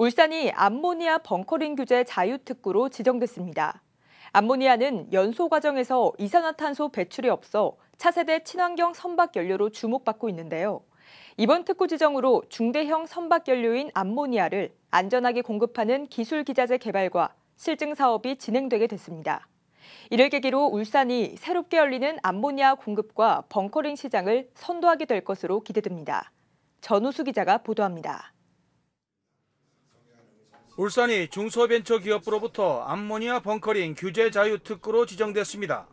울산이 암모니아 벙커링 규제 자유특구로 지정됐습니다. 암모니아는 연소 과정에서 이산화탄소 배출이 없어 차세대 친환경 선박 연료로 주목받고 있는데요. 이번 특구 지정으로 중대형 선박 연료인 암모니아를 안전하게 공급하는 기술 기자재 개발과 실증 사업이 진행되게 됐습니다. 이를 계기로 울산이 새롭게 열리는 암모니아 공급과 벙커링 시장을 선도하게 될 것으로 기대됩니다. 전우수 기자가 보도합니다. 울산이 중소벤처기업부로부터 암모니아 벙커링 규제 자유 특구로 지정됐습니다.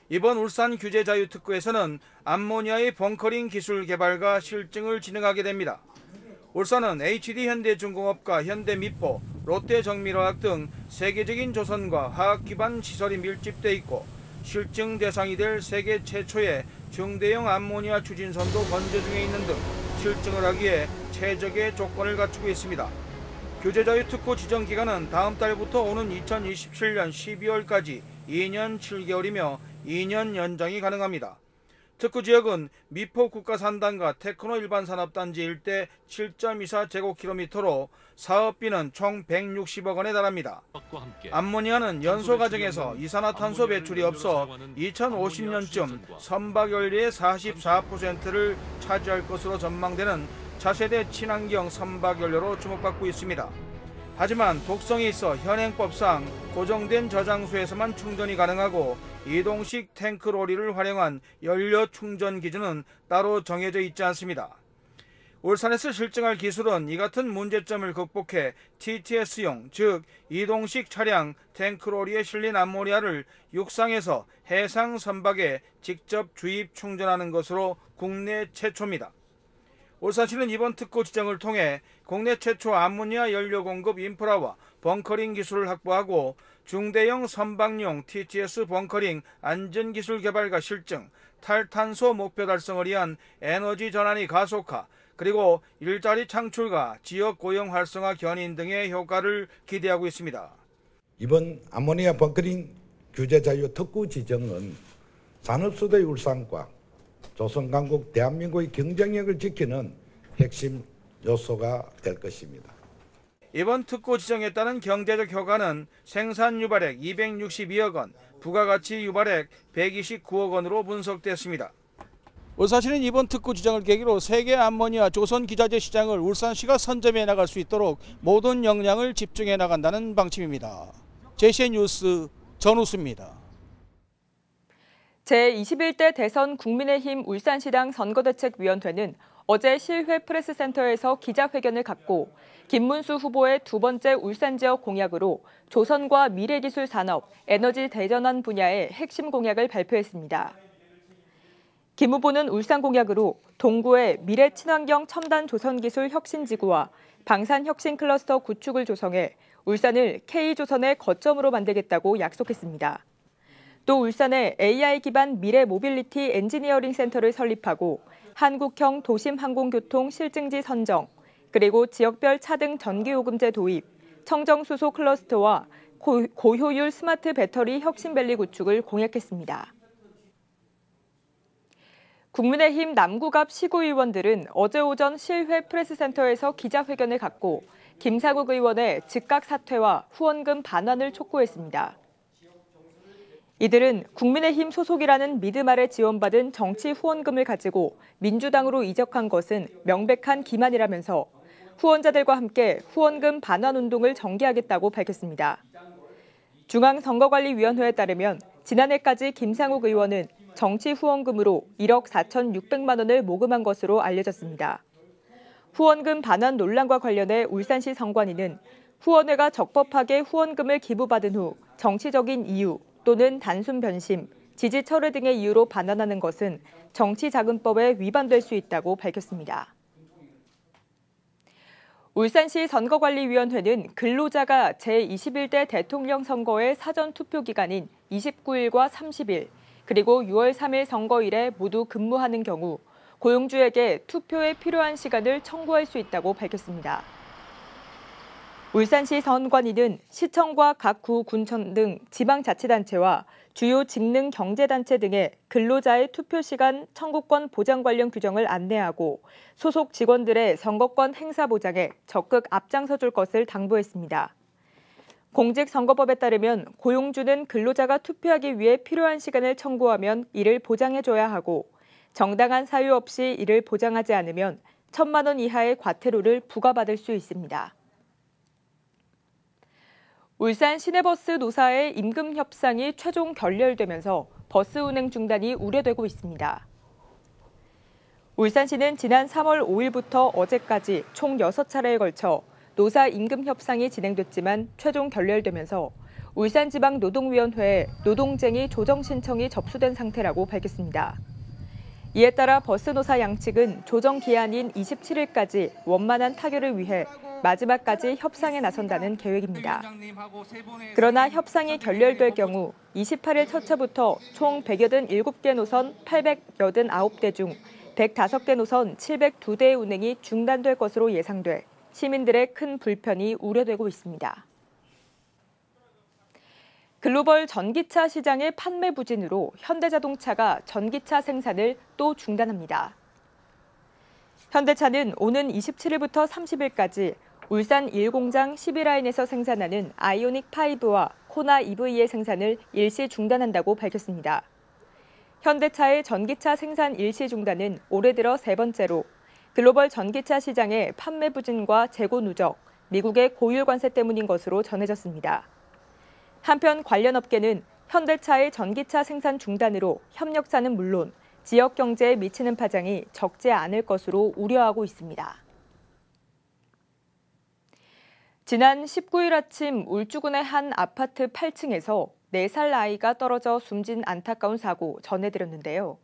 이번 울산 규제 자유 특구에서는 암모니아의 벙커링 기술 개발과 실증을 진행하게 됩니다. 울산은 HD현대중공업과 현대미포, 롯데정밀화학 등 세계적인 조선과 화학 기반 시설이 밀집돼 있고 실증 대상이 될 세계 최초의 중대형 암모니아 추진선도 건조 중에 있는 등 실증을 하기에 최적의 조건을 갖추고 있습니다. 규제자유특구 지정기간은 다음 달부터 오는 2027년 12월까지 2년 7개월이며 2년 연장이 가능합니다. 특구 지역은 미포 국가산단과 테크노 일반산업단지 일대 7.24제곱킬로미터로 사업비는 총 160억 원에 달합니다. 암모니아는 연소 과정에서 이산화탄소 배출이 없어 2050년쯤 선박연료의 44%를 차지할 것으로 전망되는 차세대 친환경 선박연료로 주목받고 있습니다. 하지만 독성이 있어 현행법상 고정된 저장소에서만 충전이 가능하고 이동식 탱크로리를 활용한 연료 충전 기준은 따로 정해져 있지 않습니다. 울산에서 실증할 기술은 이 같은 문제점을 극복해 TTS용, 즉 이동식 차량 탱크로리에 실린 암모니아를 육상에서 해상 선박에 직접 주입 충전하는 것으로 국내 최초입니다. 울산시는 이번 특구 지정을 통해 국내 최초 암모니아 연료 공급 인프라와 벙커링 기술을 확보하고 중대형 선박용 TTS 벙커링 안전기술 개발과 실증, 탈탄소 목표 달성을 위한 에너지 전환이 가속화, 그리고 일자리 창출과 지역 고용 활성화 견인 등의 효과를 기대하고 있습니다. 이번 암모니아 벙커링 규제 자유 특구 지정은 산업수도의 울산과 조선강국 대한민국의 경쟁력을 지키는 핵심 요소가 될 것입니다. 이번 특구 지정에 따른 경제적 효과는 생산 유발액 262억 원, 부가가치 유발액 129억 원으로 분석됐습니다. 울산시는 이번 특구 지정을 계기로 세계 암모니아 조선 기자재 시장을 울산시가 선점해 나갈 수 있도록 모든 역량을 집중해 나간다는 방침입니다. JCN 뉴스 전우수입니다. 제21대 대선 국민의힘 울산시당 선거대책위원회는 어제 실회 프레스센터에서 기자회견을 갖고 김문수 후보의 두 번째 울산 지역 공약으로 조선과 미래기술 산업, 에너지 대전환 분야의 핵심 공약을 발표했습니다. 김 후보는 울산 공약으로 동구의 미래 친환경 첨단 조선기술 혁신지구와 방산혁신 클러스터 구축을 조성해 울산을 K조선의 거점으로 만들겠다고 약속했습니다. 또 울산에 AI 기반 미래 모빌리티 엔지니어링 센터를 설립하고 한국형 도심 항공교통 실증지 선정, 그리고 지역별 차등 전기요금제 도입, 청정수소 클러스터와 고효율 스마트 배터리 혁신밸리 구축을 공약했습니다. 국민의힘 남구갑 시구의원들은 어제 오전 실회 프레스센터에서 기자회견을 갖고 김사국 의원의 즉각 사퇴와 후원금 반환을 촉구했습니다. 이들은 국민의힘 소속이라는 믿음 아래 지원받은 정치 후원금을 가지고 민주당으로 이적한 것은 명백한 기만이라면서 후원자들과 함께 후원금 반환 운동을 전개하겠다고 밝혔습니다. 중앙선거관리위원회에 따르면 지난해까지 김상욱 의원은 정치 후원금으로 1억 4,600만 원을 모금한 것으로 알려졌습니다. 후원금 반환 논란과 관련해 울산시 선관위는 후원회가 적법하게 후원금을 기부받은 후 정치적인 이유 또는 단순 변심, 지지 철회 등의 이유로 반환하는 것은 정치자금법에 위반될 수 있다고 밝혔습니다. 울산시 선거관리위원회는 근로자가 제21대 대통령 선거의 사전 투표 기간인 29일과 30일, 그리고 6월 3일 선거일에 모두 근무하는 경우 고용주에게 투표에 필요한 시간을 청구할 수 있다고 밝혔습니다. 울산시 선관위는 시청과 각 구, 군청 등 지방자치단체와 주요 직능 경제단체 등의 근로자의 투표 시간 청구권 보장 관련 규정을 안내하고 소속 직원들의 선거권 행사 보장에 적극 앞장서줄 것을 당부했습니다. 공직선거법에 따르면 고용주는 근로자가 투표하기 위해 필요한 시간을 청구하면 이를 보장해줘야 하고 정당한 사유 없이 이를 보장하지 않으면 1,000만 원 이하의 과태료를 부과받을 수 있습니다. 울산 시내버스 노사의 임금 협상이 최종 결렬되면서 버스 운행 중단이 우려되고 있습니다. 울산시는 지난 3월 5일부터 어제까지 총 6차례에 걸쳐 노사 임금 협상이 진행됐지만 최종 결렬되면서 울산지방노동위원회에 노동쟁의 조정 신청이 접수된 상태라고 밝혔습니다. 이에 따라 버스노사 양측은 조정 기한인 27일까지 원만한 타결을 위해 마지막까지 협상에 나선다는 계획입니다. 그러나 협상이 결렬될 경우 28일 첫차부터 총 187개 노선 889대 중 105개 노선 702대의 운행이 중단될 것으로 예상돼 시민들의 큰 불편이 우려되고 있습니다. 글로벌 전기차 시장의 판매 부진으로 현대자동차가 전기차 생산을 또 중단합니다. 현대차는 오는 27일부터 30일까지 울산 1공장 12라인에서 생산하는 아이오닉5와 코나 EV의 생산을 일시 중단한다고 밝혔습니다. 현대차의 전기차 생산 일시 중단은 올해 들어 세 번째로 글로벌 전기차 시장의 판매 부진과 재고 누적, 미국의 고율 관세 때문인 것으로 전해졌습니다. 한편 관련 업계는 현대차의 전기차 생산 중단으로 협력사는 물론 지역 경제에 미치는 파장이 적지 않을 것으로 우려하고 있습니다. 지난 19일 아침 울주군의 한 아파트 8층에서 4살 아이가 떨어져 숨진 안타까운 사고 전해드렸는데요.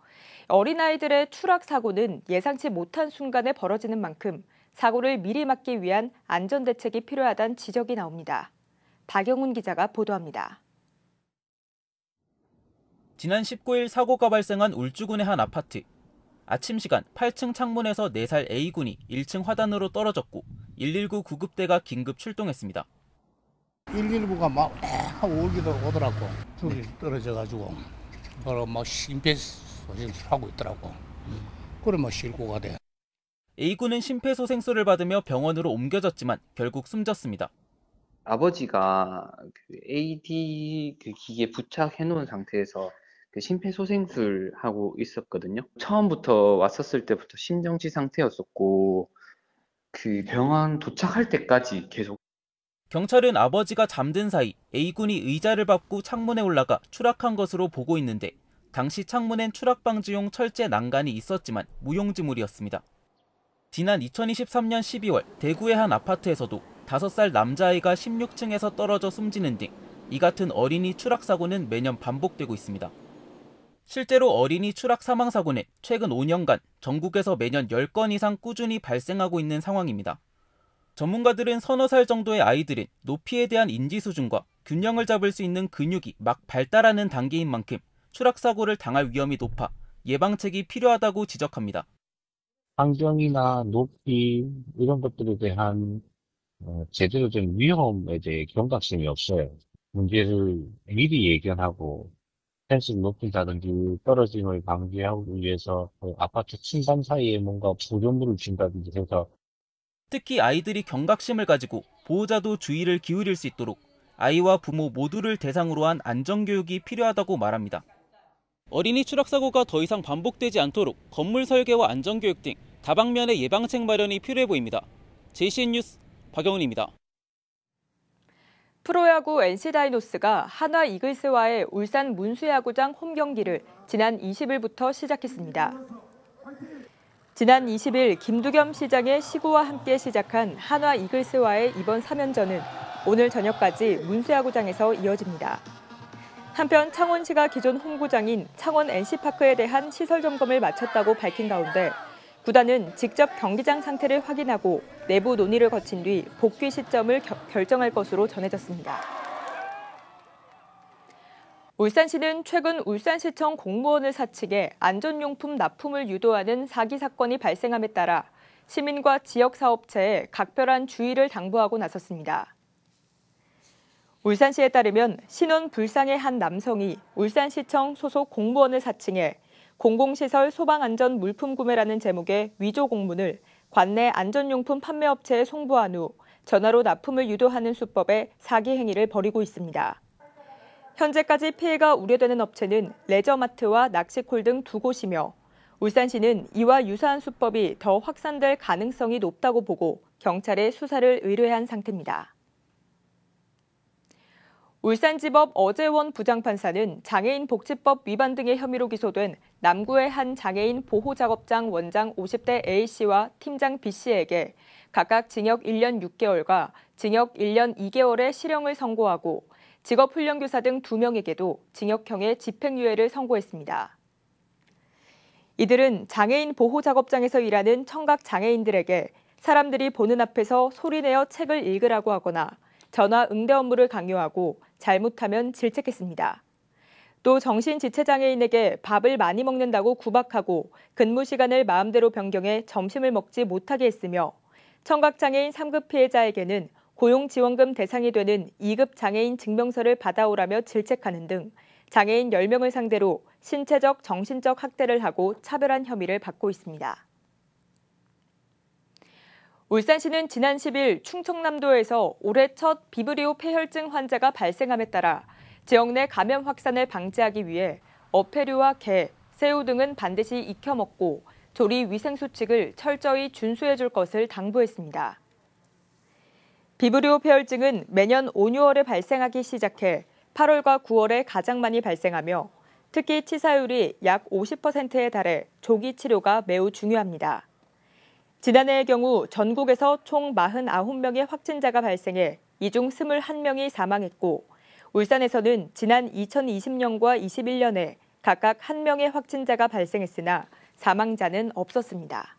어린아이들의 추락 사고는 예상치 못한 순간에 벌어지는 만큼 사고를 미리 막기 위한 안전대책이 필요하다는 지적이 나옵니다. 박영훈 기자가 보도합니다. 지난 19일 사고가 발생한 울주군의 한 아파트. 아침 시간 8층 창문에서 4살 A군이 1층 화단으로 떨어졌고 119 구급대가 긴급 출동했습니다. 119가 막 하고 오더라고. 둘이 떨어져가지고 바로 막 심폐소생술하고 있더라고. 그러면 실고가 돼. A군은 심폐소생술을 받으며 병원으로 옮겨졌지만 결국 숨졌습니다. 아버지가 그 AD 그 기기에 부착해 놓은 상태에서 그 심폐소생술 하고 있었거든요. 처음부터 왔었을 때부터 심정지 상태였었고 그 병원 도착할 때까지 계속. 경찰은 아버지가 잠든 사이 A군이 의자를 밟고 창문에 올라가 추락한 것으로 보고 있는데 당시 창문엔 추락 방지용 철제 난간이 있었지만 무용지물이었습니다. 지난 2023년 12월 대구의 한 아파트에서도 5살 남자아이가 16층에서 떨어져 숨지는 등 이 같은 어린이 추락 사고는 매년 반복되고 있습니다. 실제로 어린이 추락 사망 사고는 최근 5년간 전국에서 매년 10건 이상 꾸준히 발생하고 있는 상황입니다. 전문가들은 서너 살 정도의 아이들은 높이에 대한 인지 수준과 균형을 잡을 수 있는 근육이 막 발달하는 단계인 만큼 추락 사고를 당할 위험이 높아 예방책이 필요하다고 지적합니다. 환경이나 높이 이런 것들에 대한 제대로 된 위험에 대해 경각심이 없어요. 문제를 미리 예견하고 펜스를 높인다든지 떨어짐을 방지하기 위해서 아파트 층간 사이에 뭔가 보조물을 준다든지 해서 특히 아이들이 경각심을 가지고 보호자도 주의를 기울일 수 있도록 아이와 부모 모두를 대상으로 한 안전교육이 필요하다고 말합니다. 어린이 추락사고가 더 이상 반복되지 않도록 건물 설계와 안전교육 등 다방면의 예방책 마련이 필요해 보입니다. JCN 뉴스 박영훈입니다. 프로야구 NC다이노스가 한화 이글스와의 울산 문수야구장 홈경기를 지난 20일부터 시작했습니다. 지난 20일 김두겸 시장의 시구와 함께 시작한 한화 이글스와의 이번 3연전은 오늘 저녁까지 문수야구장에서 이어집니다. 한편 창원시가 기존 홈구장인 창원 NC파크에 대한 시설 점검을 마쳤다고 밝힌 가운데 구단은 직접 경기장 상태를 확인하고 내부 논의를 거친 뒤 복귀 시점을 결정할 것으로 전해졌습니다. 울산시는 최근 울산시청 공무원을 사측해 안전용품 납품을 유도하는 사기 사건이 발생함에 따라 시민과 지역사업체에 각별한 주의를 당부하고 나섰습니다. 울산시에 따르면 신원 불상의 한 남성이 울산시청 소속 공무원을 사칭해 공공시설 소방안전 물품 구매라는 제목의 위조 공문을 관내 안전용품 판매업체에 송부한 후 전화로 납품을 유도하는 수법의 사기 행위를 벌이고 있습니다. 현재까지 피해가 우려되는 업체는 레저마트와 낚시콜 등 2곳이며 울산시는 이와 유사한 수법이 더 확산될 가능성이 높다고 보고 경찰에 수사를 의뢰한 상태입니다. 울산지법 어재원 부장판사는 장애인 복지법 위반 등의 혐의로 기소된 남구의 한 장애인 보호작업장 원장 50대 A씨와 팀장 B씨에게 각각 징역 1년 6개월과 징역 1년 2개월의 실형을 선고하고 직업훈련교사 등 2명에게도 징역형의 집행유예를 선고했습니다. 이들은 장애인 보호작업장에서 일하는 청각 장애인들에게 사람들이 보는 앞에서 소리내어 책을 읽으라고 하거나 전화 응대 업무를 강요하고 잘못하면 질책했습니다. 또 정신지체장애인에게 밥을 많이 먹는다고 구박하고 근무 시간을 마음대로 변경해 점심을 먹지 못하게 했으며 청각장애인 3급 피해자에게는 고용지원금 대상이 되는 2급 장애인 증명서를 받아오라며 질책하는 등 장애인 10명을 상대로 신체적, 정신적 학대를 하고 차별한 혐의를 받고 있습니다. 울산시는 지난 10일 충청남도에서 올해 첫 비브리오 폐혈증 환자가 발생함에 따라 지역 내 감염 확산을 방지하기 위해 어패류와 게, 새우 등은 반드시 익혀 먹고 조리 위생 수칙을 철저히 준수해 줄 것을 당부했습니다. 비브리오 폐혈증은 매년 5, 6월에 발생하기 시작해 8월과 9월에 가장 많이 발생하며 특히 치사율이 약 50%에 달해 조기 치료가 매우 중요합니다. 지난해의 경우 전국에서 총 49명의 확진자가 발생해 이 중 21명이 사망했고 울산에서는 지난 2020년과 21년에 각각 1명의 확진자가 발생했으나 사망자는 없었습니다.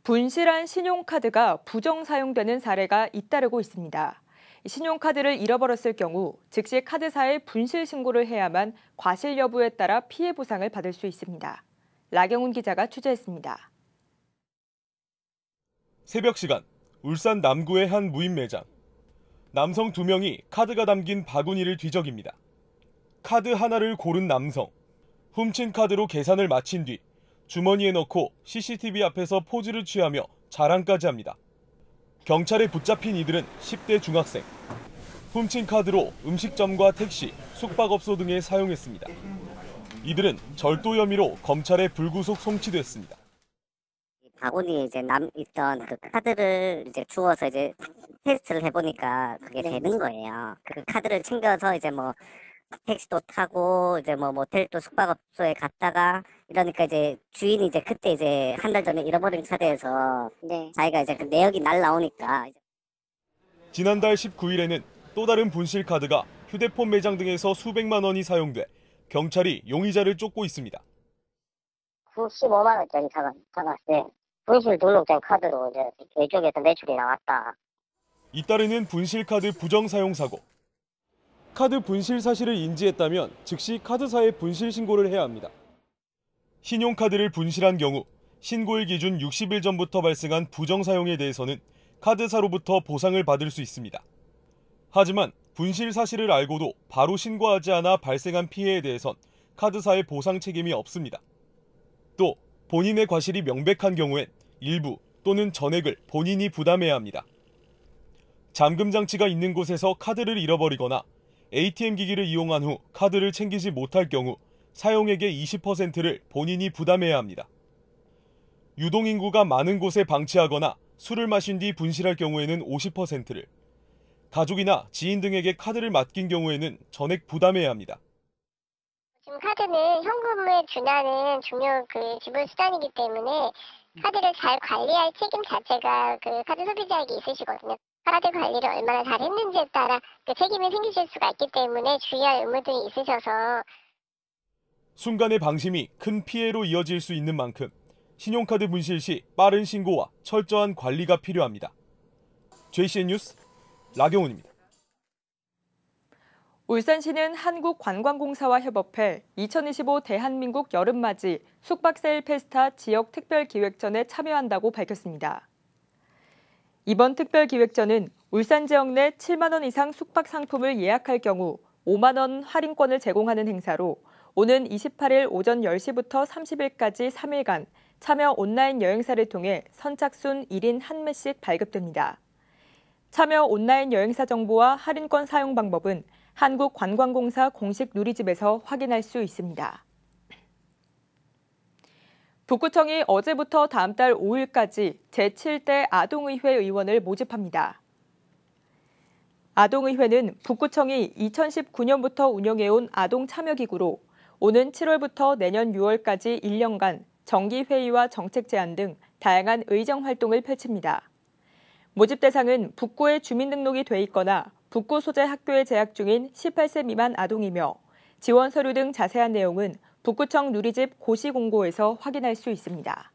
분실한 신용카드가 부정 사용되는 사례가 잇따르고 있습니다. 신용카드를 잃어버렸을 경우 즉시 카드사에 분실 신고를 해야만 과실 여부에 따라 피해 보상을 받을 수 있습니다. 라경훈 기자가 취재했습니다. 새벽 시간 울산 남구의 한 무인 매장. 남성 2명이 카드가 담긴 바구니를 뒤적입니다. 카드 하나를 고른 남성. 훔친 카드로 계산을 마친 뒤 주머니에 넣고 CCTV 앞에서 포즈를 취하며 자랑까지 합니다. 경찰에 붙잡힌 이들은 10대 중학생. 훔친 카드로 음식점과 택시, 숙박업소 등에 사용했습니다. 이들은 절도 혐의로 검찰에 불구속 송치됐습니다. 바구니에 이제 있던 그 카드를 이제 주워서 이제 테스트를 해보니까 그게 되는 거예요. 그 카드를 챙겨서 이제 뭐 택시도 타고 이제 뭐 모텔도 숙박업소에 갔다가 이러니까 이제 주인이 이제 그때 이제 한 달 전에 잃어버린 카드에서 자기가 이제 그 내역이 날라오니까. 지난달 19일에는 또 다른 분실 카드가 휴대폰 매장 등에서 수백만 원이 사용돼 경찰이 용의자를 쫓고 있습니다. 95만 원짜리 사갔어요. 분실 등록된 카드로 이제 이쪽에서 매출이 나왔다. 잇따르는 분실 카드 부정 사용 사고. 카드 분실 사실을 인지했다면 즉시 카드사에 분실 신고를 해야 합니다. 신용카드를 분실한 경우 신고일 기준 60일 전부터 발생한 부정 사용에 대해서는 카드사로부터 보상을 받을 수 있습니다. 하지만 분실 사실을 알고도 바로 신고하지 않아 발생한 피해에 대해선 카드사의 보상 책임이 없습니다. 또 본인의 과실이 명백한 경우엔 일부 또는 전액을 본인이 부담해야 합니다. 잠금 장치가 있는 곳에서 카드를 잃어버리거나 ATM 기기를 이용한 후 카드를 챙기지 못할 경우 사용액의 20%를 본인이 부담해야 합니다. 유동인구가 많은 곳에 방치하거나 술을 마신 뒤 분실할 경우에는 50%를, 가족이나 지인 등에게 카드를 맡긴 경우에는 전액 부담해야 합니다. 지금 카드는 현금을 준하는 중요 지분 수단이기 때문에 카드를 잘 관리할 책임 자체가 카드 소비자에게 있으시거든요. 카드 관리를 얼마나 잘 했는지에 따라 책임이 생기실 수가 있기 때문에 주의할 의무들이 있으셔서 순간의 방심이 큰 피해로 이어질 수 있는 만큼 신용카드 분실 시 빠른 신고와 철저한 관리가 필요합니다. JCN 뉴스 라경훈입니다. 울산시는 한국관광공사와 협업해 2025 대한민국 여름맞이 숙박세일 페스타 지역 특별기획전에 참여한다고 밝혔습니다. 이번 특별기획전은 울산 지역 내 7만 원 이상 숙박 상품을 예약할 경우 5만 원 할인권을 제공하는 행사로 오는 28일 오전 10시부터 30일까지 3일간 참여 온라인 여행사를 통해 선착순 1인 한 매씩 발급됩니다. 참여 온라인 여행사 정보와 할인권 사용 방법은 한국관광공사 공식 누리집에서 확인할 수 있습니다. 북구청이 어제부터 다음 달 5일까지 제7대 아동의회 의원을 모집합니다. 아동의회는 북구청이 2019년부터 운영해온 아동참여기구로 오는 7월부터 내년 6월까지 1년간 정기회의와 정책 제안 등 다양한 의정활동을 펼칩니다. 모집 대상은 북구에 주민등록이 돼 있거나 북구 소재 학교에 재학 중인 18세 미만 아동이며 지원 서류 등 자세한 내용은 북구청 누리집 고시공고에서 확인할 수 있습니다.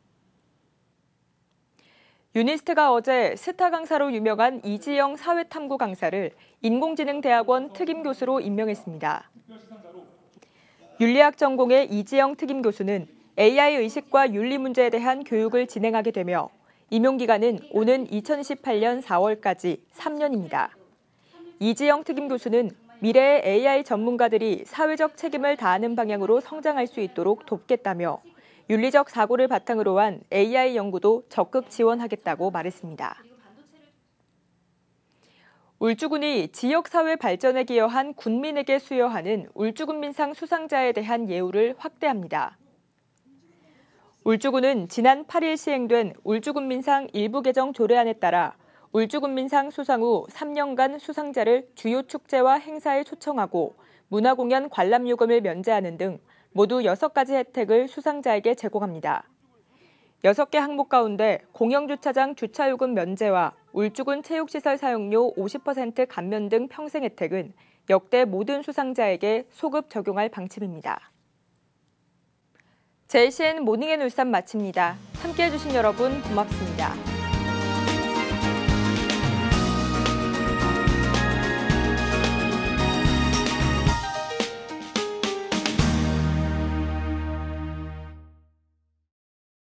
유니스트가 어제 스타 강사로 유명한 이지영 사회탐구 강사를 인공지능대학원 특임교수로 임명했습니다. 윤리학 전공의 이지영 특임교수는 AI 의식과 윤리 문제에 대한 교육을 진행하게 되며 임용기간은 오는 2018년 4월까지 3년입니다. 이지영 특임교수는 미래의 AI 전문가들이 사회적 책임을 다하는 방향으로 성장할 수 있도록 돕겠다며 윤리적 사고를 바탕으로 한 AI 연구도 적극 지원하겠다고 말했습니다. 울주군이 지역사회 발전에 기여한 군민에게 수여하는 울주군민상 수상자에 대한 예우를 확대합니다. 울주군은 지난 8일 시행된 울주군민상 일부 개정 조례안에 따라 울주군민상 수상 후 3년간 수상자를 주요 축제와 행사에 초청하고 문화공연 관람요금을 면제하는 등 모두 6가지 혜택을 수상자에게 제공합니다. 6개 항목 가운데 공영주차장 주차요금 면제와 울주군 체육시설 사용료 50% 감면 등 평생 혜택은 역대 모든 수상자에게 소급 적용할 방침입니다. JCN 모닝앤 울산 마칩니다. 함께해 주신 여러분 고맙습니다.